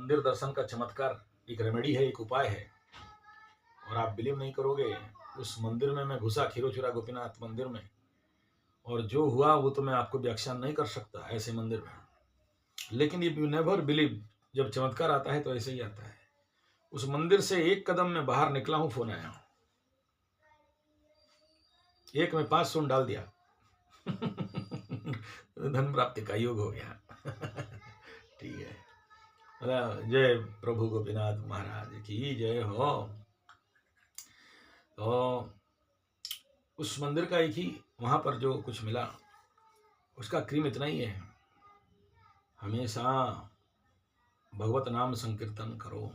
मंदिर दर्शन का चमत्कार एक रेमेडी है, एक उपाय है। और आप बिलीव नहीं करोगे, उस मंदिर में मैं घुसा, खीरोचुरा गोपीनाथ मंदिर में, और जो हुआ वो तो मैं आपको व्याख्यान नहीं कर सकता ऐसे मंदिर में। लेकिन ये यू नेवर बिलीव, जब चमत्कार आता है तो ऐसे ही आता है। उस मंदिर से एक कदम में बाहर निकला हूं, फोन आया, एक में 5 शून्य डाल दिया धन प्राप्ति का योग हो गया ठीक है। जय प्रभु गोपीनाथ महाराज की जय हो। तो उस मंदिर का एक ही वहां पर जो कुछ मिला, उसका क्रीम इतना ही है, हमेशा भगवत नाम संकीर्तन करो।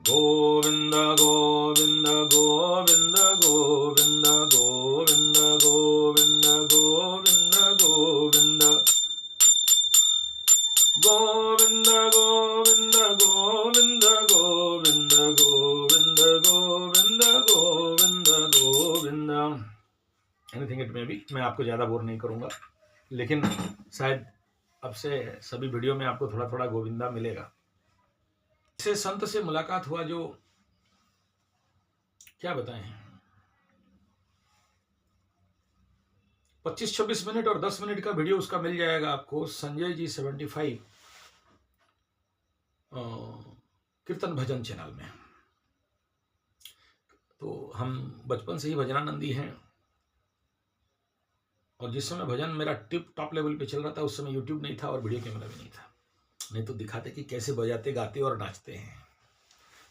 Govind Govind Govind Govind Govind Govind Govind Govind Govind Govind Govind Govind Govind Govind Govind Govind. Anything it may be. मैं आपको ज़्यादा बोर नहीं करूँगा, लेकिन शायद अब से सभी वीडियो में आपको थोड़ा थोड़ा गोविंदा मिलेगा। से संत से मुलाकात हुआ, जो क्या बताएं, 25-26 मिनट और 10 मिनट का वीडियो उसका मिल जाएगा आपको, संजय जी 75 कीर्तन भजन चैनल में। तो हम बचपन से ही भजनानंदी हैं, और जिस समय भजन मेरा टिप टॉप लेवल पे चल रहा था, उस समय यूट्यूब नहीं था और वीडियो कैमरा भी नहीं था, नहीं तो दिखाते कि कैसे बजाते गाते और नाचते हैं।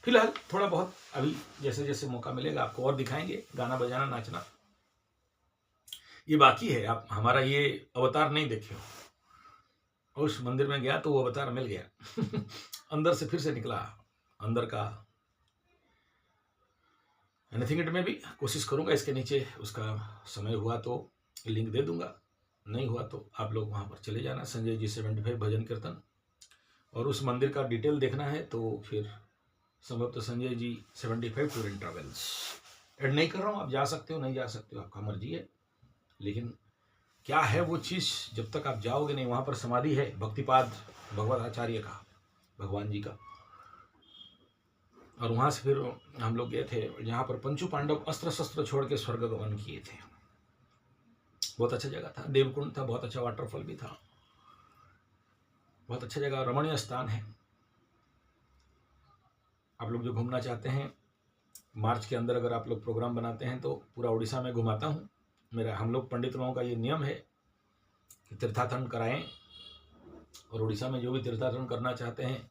फिलहाल थोड़ा बहुत अभी जैसे जैसे मौका मिलेगा आपको और दिखाएंगे, गाना बजाना नाचना ये बाकी है। आप हमारा ये अवतार नहीं देखे हो। उस मंदिर में गया तो वो अवतार मिल गया अंदर से फिर से निकला, अंदर का एनीथिंग इट में भी कोशिश करूंगा। इसके नीचे उसका समय हुआ तो लिंक दे दूंगा, नहीं हुआ तो आप लोग वहां पर चले जाना, संजय जी 75 भजन कीर्तन। और उस मंदिर का डिटेल देखना है तो फिर संभवतः Sanjay ji 75 tour and travels add नहीं कर रहा हूँ, आप जा सकते हो नहीं जा सकते हो, आपका मर्जी है। लेकिन क्या है वो चीज़, जब तक आप जाओगे नहीं, वहाँ पर समाधि है भक्तिपाद भगवत आचार्य का, भगवान जी का। और वहाँ से फिर हम लोग गए थे जहाँ पर पंचु पांडव अस्त्र शस्त्र छोड़ के स्वर्ग गमन किए थे। बहुत अच्छा जगह था, देवकुंड था, बहुत अच्छा वाटरफॉल भी था, बहुत अच्छा जगह, रमणीय स्थान है। आप लोग जो घूमना चाहते हैं, मार्च के अंदर अगर आप लोग प्रोग्राम बनाते हैं तो पूरा उड़ीसा में घुमाता हूँ। हम लोग पंडित लोगों का ये नियम है कि तीर्थाटन कराएं, और उड़ीसा में जो भी तीर्थाटन करना चाहते हैं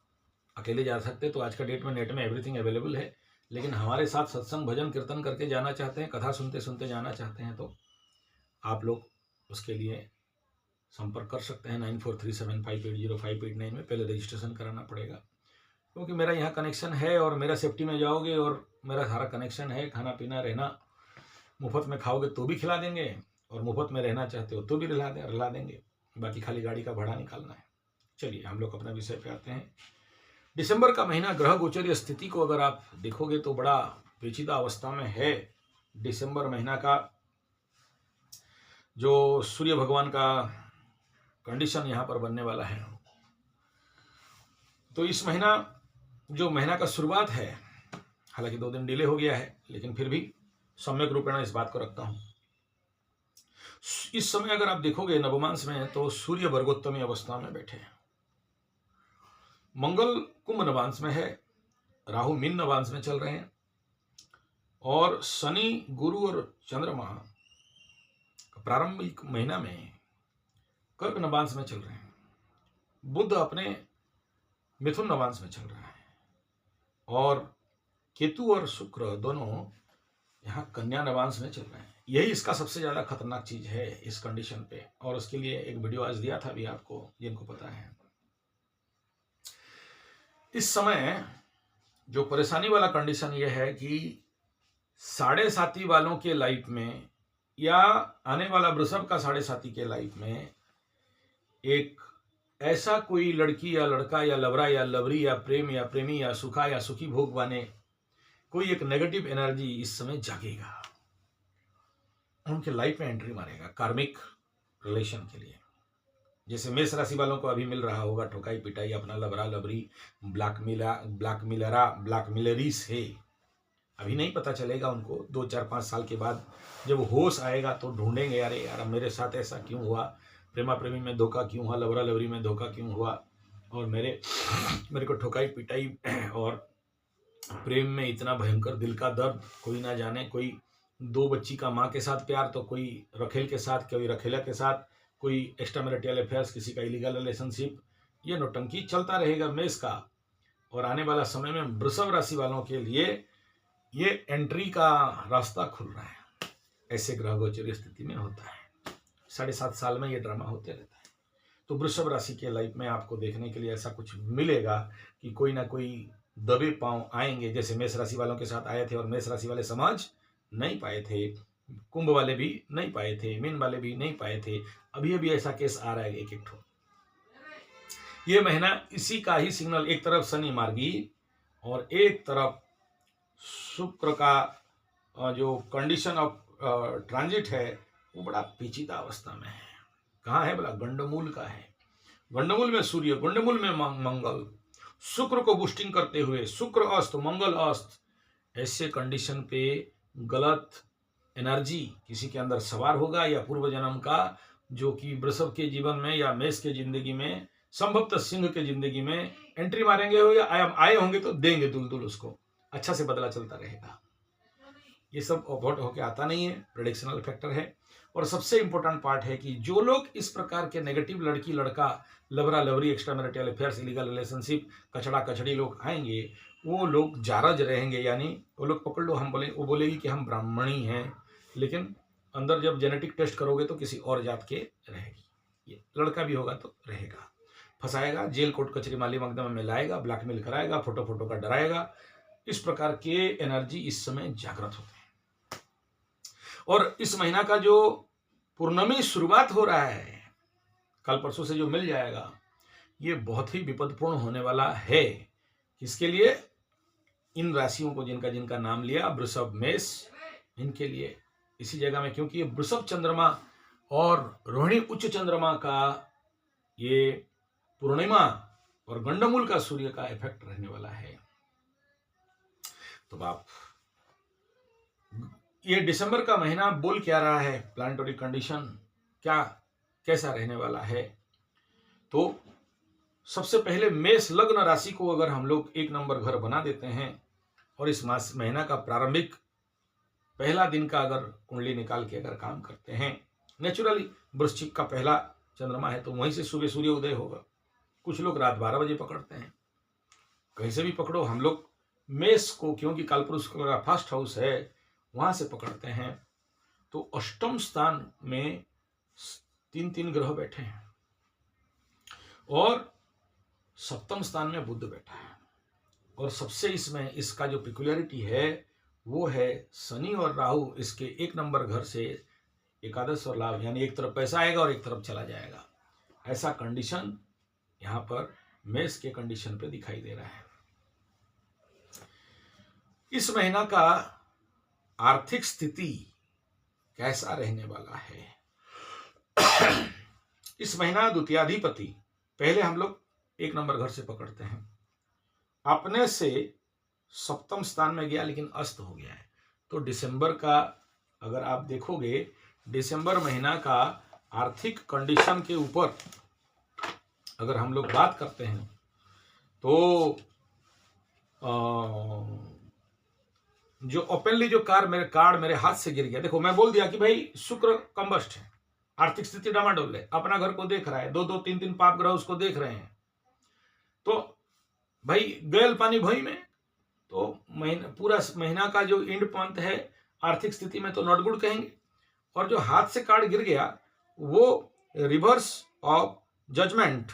अकेले जा सकते हैं। तो आज का डेट में नेट में एवरीथिंग अवेलेबल है, लेकिन हमारे साथ सत्संग भजन कीर्तन करके जाना चाहते हैं, कथा सुनते सुनते जाना चाहते हैं, तो आप लोग उसके लिए संपर्क कर सकते हैं 9437580589 में। पहले रजिस्ट्रेशन कराना पड़ेगा, क्योंकि मेरा यहाँ कनेक्शन है और मेरा सेफ्टी में जाओगे और मेरा सारा कनेक्शन है। खाना पीना रहना मुफ्त में, खाओगे तो भी खिला देंगे, और मुफ्त में रहना चाहते हो तो भी रिला देंगे, बाकी खाली गाड़ी का भाड़ा निकालना है। चलिए हम लोग अपने विषय पे आते हैं। दिसंबर का महीना ग्रह गोचरीय स्थिति को अगर आप देखोगे तो बड़ा पेचीदा अवस्था में है। दिसंबर महीना का जो सूर्य भगवान का कंडीशन यहाँ पर बनने वाला है, तो इस महीना जो महीना का शुरुआत है, हालांकि 2 दिन डिले हो गया है, लेकिन फिर भी सम्यक रूपेण इस बात को रखता हूं। इस समय अगर आप देखोगे नवमांश में, तो सूर्य वर्गोत्तमी अवस्था में बैठे हैं, मंगल कुंभ नवांश में है, राहु मीन नवांश में चल रहे हैं, और शनि गुरु और चंद्रमा प्रारंभिक महीना में कर्क नवांश में चल रहे हैं, बुध अपने मिथुन नवांश में चल रहा है, और केतु और शुक्र दोनों यहाँ कन्या नवांश में चल रहे हैं। यही इसका सबसे ज्यादा खतरनाक चीज है इस कंडीशन पे, और उसके लिए एक वीडियो आज दिया था भी आपको, जिनको पता है। इस समय जो परेशानी वाला कंडीशन ये है कि 7.5 वालों के लाइफ में, या आने वाला वृषभ का 7.5 के लाइफ में, एक ऐसा कोई लड़की या लड़का या लवरा या लवरी या प्रेम या प्रेमी या सुखा या सुखी भोग बने, कोई एक नेगेटिव एनर्जी इस समय जागेगा, उनके लाइफ में एंट्री मारेगा कार्मिक रिलेशन के लिए। जैसे मेष राशि वालों को अभी मिल रहा होगा ठोकाई पिटाई, अपना लबरा लबरी, ब्लैकमिलरी से। अभी नहीं पता चलेगा उनको, 2-4-5 साल के बाद जब होश आएगा तो ढूंढेंगे, अरे यार मेरे साथ ऐसा क्यों हुआ, प्रेमा प्रेमी में धोखा क्यों हुआ, लबरा लबरी में धोखा क्यों हुआ, और मेरे को ठोकाई पिटाई और प्रेम में इतना भयंकर दिल का दर्द, कोई ना जाने, कोई 2 बच्ची का माँ के साथ प्यार, तो कोई रखेल के साथ, कोई रखेला के साथ, कोई एक्स्ट्रा मैरिटल अफेयर्स, किसी का इलीगल रिलेशनशिप, ये नौटंकी चलता रहेगा मेष का। और आने वाला समय में वृषभ राशि वालों के लिए ये एंट्री का रास्ता खुल रहा है, ऐसे ग्रह गोचर स्थिति में होता है। 7.5 साल में ये ड्रामा होते रहता है। तो वृषभ राशि के लाइफ में आपको देखने के लिए ऐसा कुछ मिलेगा कि कोई ना कोई दबे पांव आएंगे, जैसे मेष राशि वालों के साथ आए थे और मेष राशि वाले समझ नहीं पाए थे, कुंभ वाले भी नहीं पाए थे, मीन वाले भी नहीं पाए थे। अभी अभी ऐसा केस आ रहा है एक ठो। ये महीना इसी का ही सिग्नल, एक तरफ शनि मार्गी और एक तरफ शुक्र का जो कंडीशन ऑफ ट्रांजिट है वो बड़ा पेचीदा अवस्था में है। कहाँ है बोला? गंडमूल का है। गंडमूल में सूर्य, गंडमूल में मंगल, शुक्र को बूस्टिंग करते हुए शुक्र अस्त मंगल अस्त, ऐसे कंडीशन पे गलत एनर्जी किसी के अंदर सवार होगा, या पूर्व जन्म का जो कि वृषभ के जीवन में या मेष के जिंदगी में, संभवतः सिंह के जिंदगी में एंट्री मारेंगे हो या आए होंगे तो देंगे दुल उसको, अच्छा से बदला चलता रहेगा। ये सब अवॉइड होके आता नहीं है, प्रेडिक्शनल फैक्टर है। और सबसे इंपॉर्टेंट पार्ट है कि जो लोग इस प्रकार के नेगेटिव लड़की लड़का, लबरा लबरी, extra marital affairs, illegal relationship, कचड़ा कचड़ी लोग आएंगे, वो लोग जारज रहेंगे, यानी वो लोग पकड़ लो, वो बोलेगी कि हम ब्राह्मणी हैं, लेकिन अंदर जब जेनेटिक टेस्ट करोगे तो किसी और जात के रहेगी। ये लड़का भी होगा तो रहेगा, फंसाएगा, जेल कोर्ट कचरी माली मकदमा में लाएगा, ब्लैकमेल कराएगा, फोटो का डराएगा। इस प्रकार के एनर्जी इस समय जागृत होते हैं। और इस महीना का जो पूर्णमी शुरुआत हो रहा है, कल परसों से जो मिल जाएगा, ये बहुत ही विपदपूर्ण होने वाला है। किसके लिए? इन राशियों को जिनका नाम लिया, वृषभ मेष, इनके लिए इसी जगह में, क्योंकि ये वृषभ चंद्रमा और रोहिणी उच्च चंद्रमा का ये पूर्णिमा और गंडमूल का सूर्य का इफेक्ट रहने वाला है। तो आप ये दिसंबर का महीना बोल क्या रहा है, प्लानिटरी कंडीशन क्या कैसा रहने वाला है? तो सबसे पहले मेष लग्न राशि को अगर हम लोग 1 नंबर घर बना देते हैं और इस महीना का प्रारंभिक पहला दिन का अगर कुंडली निकाल के अगर काम करते हैं, नेचुरली वृश्चिक का पहला चंद्रमा है तो वहीं से सुबह सूर्य उदय होगा। कुछ लोग रात 12 बजे पकड़ते हैं, कहीं से भी पकड़ो। हम लोग मेष को, क्योंकि कालपुरुष का फर्स्ट हाउस है, वहां से पकड़ते हैं। तो अष्टम स्थान में 3 ग्रह बैठे हैं और सप्तम स्थान में बुध बैठा है। और सबसे इसमें इसका जो पिक्युलरिटी है वो है शनि और राहु इसके 1 नंबर घर से एकादश और लाभ, यानी एक तरफ पैसा आएगा और एक तरफ चला जाएगा। ऐसा कंडीशन यहां पर मेष के कंडीशन पे दिखाई दे रहा है। इस महीना का आर्थिक स्थिति कैसा रहने वाला है? इस महीना द्वितीयाधिपति, पहले हम लोग 1 नंबर घर से पकड़ते हैं, अपने से सप्तम स्थान में गया लेकिन अस्त हो गया है। तो दिसंबर का अगर आप देखोगे, दिसंबर महीना का आर्थिक कंडीशन के ऊपर अगर हम लोग बात करते हैं तो जो ओपनली जो कार्ड मेरे हाथ से गिर गया, देखो मैं बोल दिया कि भाई शुक्र कंबस्ट है, आर्थिक स्थिति डामाडोल है, अपना घर को देख रहा है, 2-2 3-3 पाप ग्रह उसको देख रहे हैं। तो भाई गैल पानी भई में, तो पूरा महीना का जो एंड पंथ है आर्थिक स्थिति में तो नॉट गुड कहेंगे। और जो हाथ से कार्ड गिर गया वो रिवर्स ऑफ जजमेंट,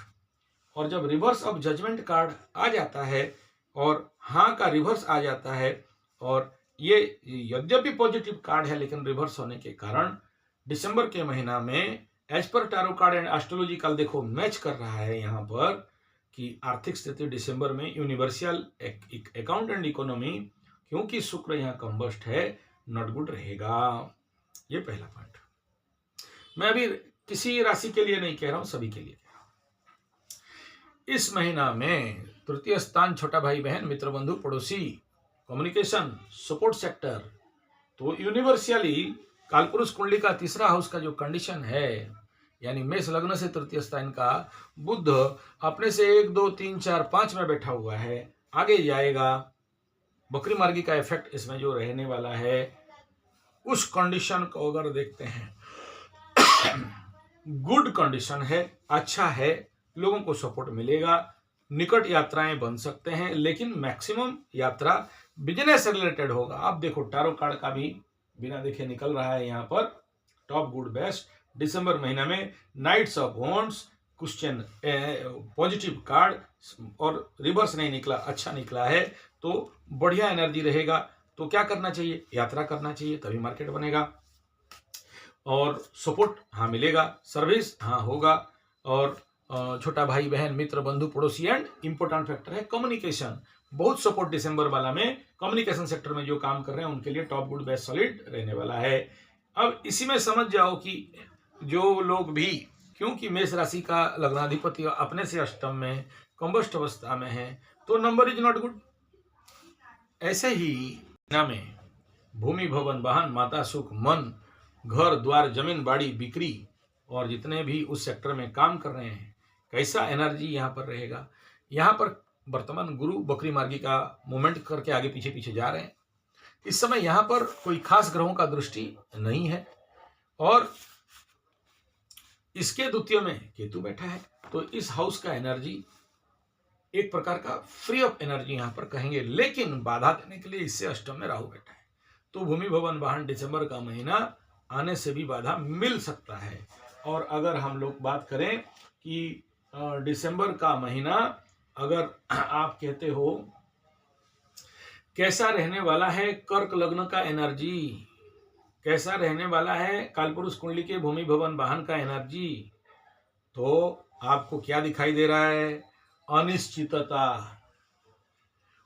और जब रिवर्स ऑफ जजमेंट कार्ड आ जाता है और हाँ का रिवर्स आ जाता है, और ये यद्यपि पॉजिटिव कार्ड है लेकिन रिवर्स होने के कारण दिसंबर के महीना में as per tarot card and astrological देखो मैच कर रहा है यहाँ पर कि आर्थिक स्थिति दिसंबर में यूनिवर्सल अकाउंट एंड इकोनॉमी, क्योंकि शुक्र यहाँ कंबस्ट है, नॉट गुड रहेगा। ये पहला पॉइंट। मैं अभी किसी राशि के लिए नहीं कह रहा हूं, सभी के लिए। इस महीना में तृतीय स्थान छोटा भाई बहन मित्र बंधु पड़ोसी कम्युनिकेशन सपोर्ट सेक्टर, तो यूनिवर्सली कालपुरुष कुंडली का तीसरा हाउस का जो कंडीशन है यानी मेष लग्न से तृतीय स्थान का बुध अपने से 1 2 3 4 5 में बैठा हुआ है, आगे जाएगा। बकरी मार्गी का इफेक्ट इसमें जो रहने वाला है उस कंडीशन को अगर देखते हैं गुड कंडीशन है, अच्छा है, लोगों को सपोर्ट मिलेगा, निकट यात्राएं बन सकते हैं, लेकिन मैक्सिमम यात्रा बिजनेस रिलेटेड होगा। आप देखो टारो कार्ड का भी बिना देखे निकल रहा है यहाँ पर टॉप गुड बेस्ट दिसंबर महीना में knights of wands question positive card और रिवर्स नहीं निकला, अच्छा निकला है, तो बढ़िया एनर्जी रहेगा। तो क्या करना चाहिए? यात्रा करना चाहिए, तभी मार्केट बनेगा। और सपोर्ट हाँ मिलेगा, सर्विस हाँ होगा, और छोटा भाई बहन मित्र बंधु पड़ोसी एंड इंपॉर्टेंट फैक्टर है कम्युनिकेशन, बहुत सपोर्ट दिसंबर वाला में कम्युनिकेशन सेक्टर में जो काम कर रहे हैं उनके लिए टॉप गुड बेस्ट सॉलिड रहने वाला है। अब इसी में समझ जाओ कि जो लोग भी, क्योंकि मेष राशि का लग्नाधिपति अपने से अष्टम में कंबस्ट अवस्था में है, तो नंबर इज नॉट गुड। ऐसे ही में भूमि भवन वाहन माता सुख मन घर द्वार जमीन बाड़ी बिक्री और जितने भी उस सेक्टर में काम कर रहे हैं कैसा एनर्जी यहाँ पर रहेगा। यहाँ पर वर्तमान गुरु बकरी मार्गी का मूवमेंट करके आगे पीछे पीछे जा रहे हैं। इस समय यहाँ पर कोई खास ग्रहों का दृष्टि नहीं है और इसके द्वितीय में केतु बैठा है, तो इस हाउस का एनर्जी एक प्रकार का फ्री ऑफ एनर्जी यहाँ पर कहेंगे, लेकिन बाधा देने के लिए इससे अष्टम में राहु बैठा है, तो भूमि भवन वाहन दिसंबर का महीना आने से भी बाधा मिल सकता है। और अगर हम लोग बात करें कि दिसंबर का महीना अगर आप कहते हो कैसा रहने वाला है, कर्क लग्न का एनर्जी कैसा रहने वाला है, कालपुरुष कुंडली के भूमि भवन वाहन का एनर्जी, तो आपको क्या दिखाई दे रहा है? अनिश्चितता।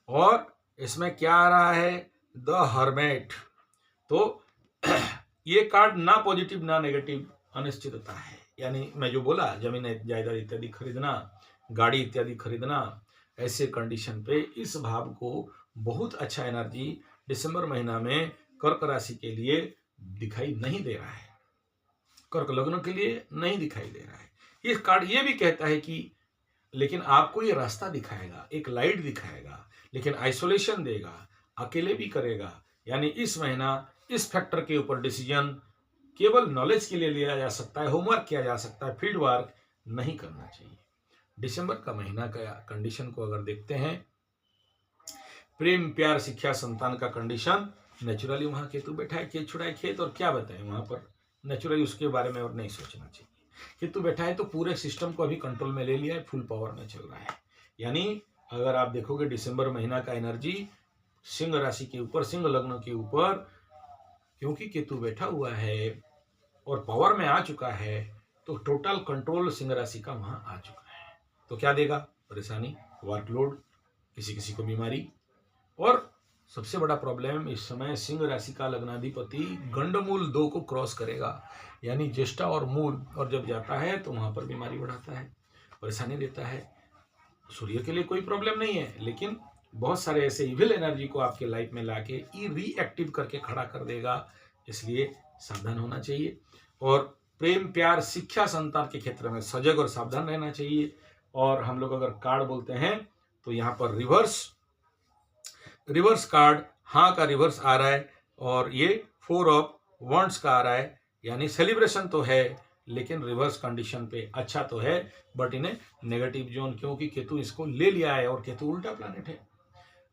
और इसमें क्या आ रहा है? The hermit. तो ये कार्ड ना पॉजिटिव ना नेगेटिव, अनिश्चितता है। यानी मैं जो बोला जमीन जायदाद इत्यादि खरीदना, गाड़ी इत्यादि खरीदना, ऐसे कंडीशन पे इस भाव को बहुत अच्छा एनर्जी दिसंबर महीना में कर्क राशि के लिए दिखाई नहीं दे रहा है, कर्क लग्न के लिए नहीं दिखाई दे रहा है। ये कार्ड ये भी कहता है कि लेकिन आपको ये रास्ता दिखाएगा, एक लाइट दिखाएगा, लेकिन आइसोलेशन देगा, अकेले भी करेगा। यानी इस महीना इस फैक्टर के ऊपर डिसीजन केवल नॉलेज के लिए लिया जा सकता है, होमवर्क किया जा सकता है, फील्ड वर्क नहीं करना चाहिए। दिसंबर का महीना का कंडीशन को अगर देखते हैं, प्रेम प्यार शिक्षा संतान का कंडीशन, नेचुरली वहां केतु बैठा है, खेत छुड़ाए खेत, और क्या बताएं वहां पर नेचुरली उसके बारे में और नहीं सोचना चाहिए। केतु बैठा है तो पूरे सिस्टम को अभी कंट्रोल में ले लिया है, फुल पावर में चल रहा है। यानी अगर आप देखोगे दिसंबर महीना का एनर्जी सिंह राशि के ऊपर, सिंह लग्न के ऊपर, क्योंकि केतु बैठा हुआ है और पावर में आ चुका है, तो टोटल कंट्रोल सिंह राशि का वहां आ चुका है। तो क्या देगा? परेशानी, वर्कलोड, किसी किसी को बीमारी, और सबसे बड़ा प्रॉब्लम इस समय सिंह राशि का लग्नाधिपति गंडमूल 2 को क्रॉस करेगा, यानी ज्येष्ठा और मूल, और जब जाता है तो वहां पर बीमारी बढ़ाता है, परेशानी देता है। सूर्य के लिए कोई प्रॉब्लम नहीं है, लेकिन बहुत सारे ऐसे इविल एनर्जी को आपके लाइफ में लाके रीएक्टिव करके खड़ा कर देगा, इसलिए सावधान होना चाहिए। और प्रेम प्यार शिक्षा संतान के क्षेत्र में सजग और सावधान रहना चाहिए। और हम लोग अगर कार्ड बोलते हैं तो यहाँ पर रिवर्स कार्ड हाँ का रिवर्स आ रहा है, और ये 4 ऑफ वॉन्ड्स का आ रहा है, यानी सेलिब्रेशन तो है लेकिन रिवर्स कंडीशन पे। अच्छा तो है बट इन्हें नेगेटिव जोन, क्योंकि केतु इसको ले लिया है और केतु उल्टा प्लैनेट है।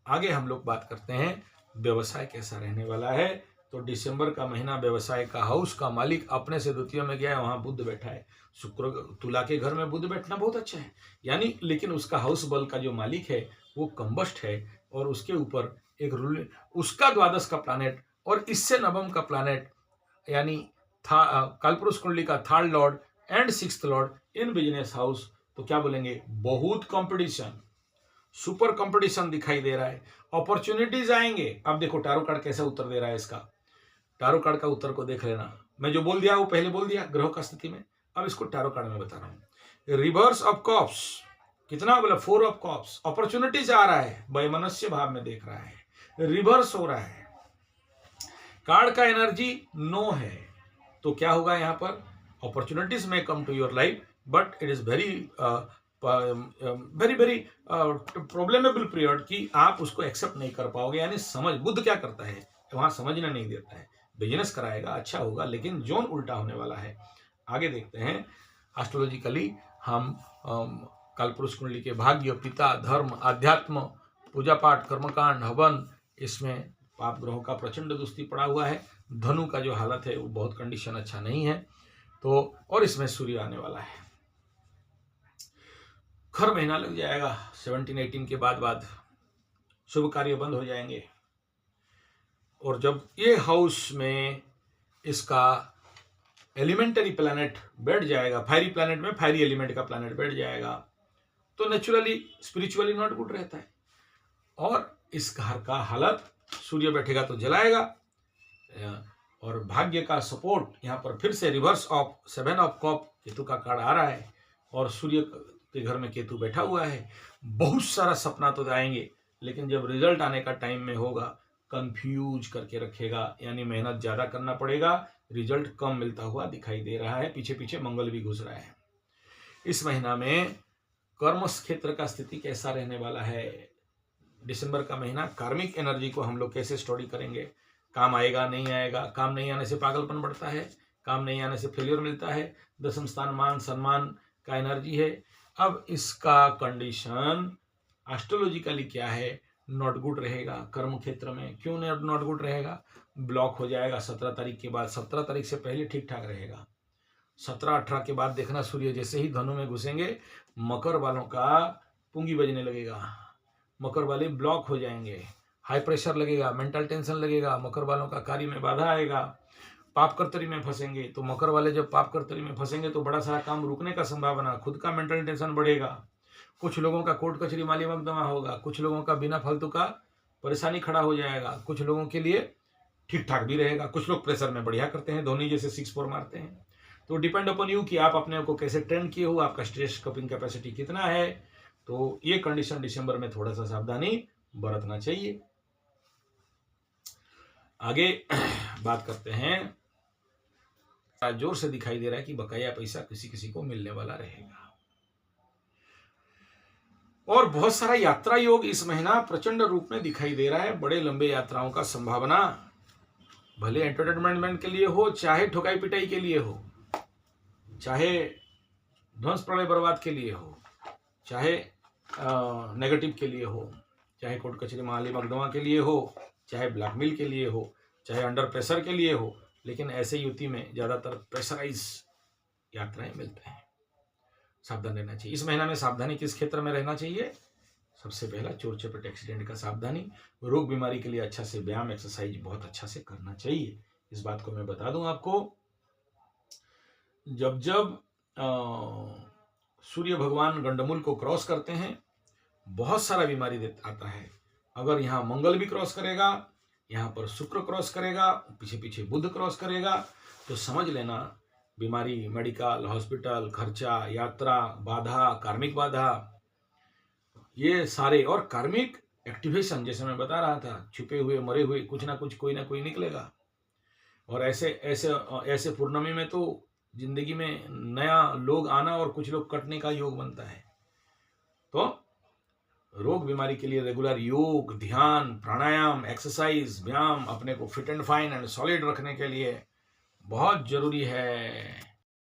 आगे हम लोग बात करते हैं व्यवसाय कैसा रहने वाला है। तो दिसंबर का महीना व्यवसाय का हाउस का मालिक अपने से द्वितीय में गया है, वहां बुध बैठा है। शुक्र तुला के घर में बुध बैठना बहुत अच्छा है, यानी लेकिन उसका हाउस बल का जो मालिक है वो कंबस्ट है, और उसके ऊपर एक रूल उसका द्वादश का प्लैनेट और इससे नवम का प्लैनेट, यानी कालपुरुष कुंडली का 3rd Lord and 6th Lord in business house. तो क्या बोलेंगे? बहुत कंपटीशन, सुपर कंपटीशन दिखाई दे रहा है, अपॉर्चुनिटीज आएंगे। अब देखो टारो कार्ड कैसे उत्तर दे रहा है इसका, टारो कार्ड का उत्तर को देख लेना। मैं जो बोल दिया वो पहले बोल दिया ग्रहों का स्थिति में, अब इसको टारो कार्ड में बता रहा हूं। रिवर्स ऑफ कप्स कितना बोला, 4 ऑफ कप्स, अपॉर्चुनिटी से आ रहा है, वैमनस्य भाव में देख रहा है, रिवर्स हो रहा है, कार्ड का एनर्जी नो है, तो क्या होगा यहाँ पर, अपॉर्चुनिटीज में come to your life but it is very very very problemable period कि आप उसको एक्सेप्ट नहीं कर पाओगे। यानी समझ, बुद्ध क्या करता है वहां समझना नहीं देता है, बिजनेस कराएगा, अच्छा होगा, लेकिन जोन उल्टा होने वाला है। आगे देखते हैं एस्ट्रोलॉजिकली हम कालपुरुष कुंडली के भाग्य, पिता, धर्म, अध्यात्म, पूजा पाठ, कर्मकांड, हवन, इसमें पाप ग्रहों का प्रचंड दुस्ती पड़ा हुआ है। धनु का जो हालत है वो बहुत कंडीशन अच्छा नहीं है, तो और इसमें सूर्य आने वाला है, खर महीना लग जाएगा 17-18 के बाद शुभ कार्य बंद हो जाएंगे। और जब ये हाउस में इसका एलिमेंटरी प्लैनेट बैठ जाएगा, फायरी प्लैनेट में फायरी एलिमेंट का प्लैनेट बैठ जाएगा, तो नेचुरली स्पिरिचुअली नॉट गुड रहता है। और इस घर का हालत, सूर्य बैठेगा तो जलाएगा, और भाग्य का सपोर्ट यहाँ पर फिर से reverse of 7 of cup, Ketu का कार्ड आ रहा है, और सूर्य के घर में केतु बैठा हुआ है। बहुत सारा सपना तो आएंगे, लेकिन जब रिजल्ट आने का टाइम में होगा कंफ्यूज करके रखेगा, यानी मेहनत ज्यादा करना पड़ेगा, रिजल्ट कम मिलता हुआ दिखाई दे रहा है। पीछे पीछे मंगल भी घुस रहा है। इस महीना में कर्म क्षेत्र का स्थिति कैसा रहने वाला है, दिसंबर का महीना, कार्मिक एनर्जी को हम लोग कैसे स्टडी करेंगे, काम आएगा नहीं आएगा, काम नहीं आने से पागलपन बढ़ता है, काम नहीं आने से फेलियर मिलता है, दसम स्थान मान सम्मान का एनर्जी है। अब इसका कंडीशन एस्ट्रोलॉजिकली क्या है, नॉट गुड रहेगा। कर्म क्षेत्र में क्यों नॉट गुड रहेगा, ब्लॉक हो जाएगा 17 तारीख के बाद, 17 तारीख से पहले ठीक ठाक रहेगा, 17-18 के बाद देखना सूर्य जैसे ही धनु में घुसेंगे, मकर वालों का पुंगी बजने लगेगा, मकर वाले ब्लॉक हो जाएंगे, हाई प्रेशर लगेगा, मेंटल टेंशन लगेगा, मकर वालों का कार्य में बाधा आएगा, पाप कर्तरी में फंसेंगे। तो मकर वाले जब पाप कर्तरी में फंसेंगे तो बड़ा सारा काम रुकने का संभावना, खुद का मेंटल टेंशन बढ़ेगा, कुछ लोगों का कोर्ट कचहरी माली मकदमा होगा, कुछ लोगों का बिना फालतू का परेशानी खड़ा हो जाएगा, कुछ लोगों के लिए ठीक ठाक भी रहेगा, कुछ लोग प्रेशर में बढ़िया करते हैं, धोनी जैसे 6-4 मारते हैं। तो डिपेंड अपॉन यू कि आप अपने को कैसे ट्रेन किए हो, आपका स्ट्रेस कपिंग कैपेसिटी कितना है। तो ये कंडीशन दिसंबर में थोड़ा सा सावधानी बरतना चाहिए। आगे बात करते हैं, जोर से दिखाई दे रहा है कि बकाया पैसा किसी किसी को मिलने वाला रहेगा, और बहुत सारा यात्रा योग इस महीना प्रचंड रूप में दिखाई दे रहा है। बड़े लंबे यात्राओं का संभावना, भले एंटरटेनमेंट के लिए हो, चाहे ठोकाई पिटाई के लिए हो, चाहे ध्वंस प्रलय बर्बाद के लिए हो, चाहे नेगेटिव के लिए हो, चाहे कोर्ट कचहरी माली मकदमा के लिए हो, चाहे ब्लैकमेल के लिए हो, चाहे अंडर प्रेशर के लिए हो, लेकिन ऐसे युति में ज़्यादातर प्रेशराइज यात्राएं मिलते हैं। सावधान रहना चाहिए। इस महीना में सावधानी किस क्षेत्र में रहना चाहिए, सबसे पहला चोर चपेट एक्सीडेंट का सावधानी, रोग बीमारी के लिए अच्छा से व्यायाम एक्सरसाइज बहुत अच्छा से करना चाहिए। इस बात को मैं बता दूं आपको, जब जब सूर्य भगवान गंडमूल को क्रॉस करते हैं बहुत सारा बीमारी आता है। अगर यहाँ मंगल भी क्रॉस करेगा, यहाँ पर शुक्र क्रॉस करेगा, पीछे पीछे बुध क्रॉस करेगा, तो समझ लेना बीमारी, मेडिकल, हॉस्पिटल, खर्चा, यात्रा, बाधा, कार्मिक बाधा, ये सारे, और कार्मिक एक्टिवेशन जैसे मैं बता रहा था, छुपे हुए मरे हुए कुछ ना कुछ कोई ना कोई निकलेगा। और ऐसे ऐसे ऐसे पूर्णिमा में तो जिंदगी में नया लोग आना और कुछ लोग कटने का योग बनता है। तो रोग बीमारी के लिए रेगुलर योग, ध्यान, प्राणायाम, एक्सरसाइज, व्यायाम अपने को fit and fine and solid रखने के लिए बहुत जरूरी है।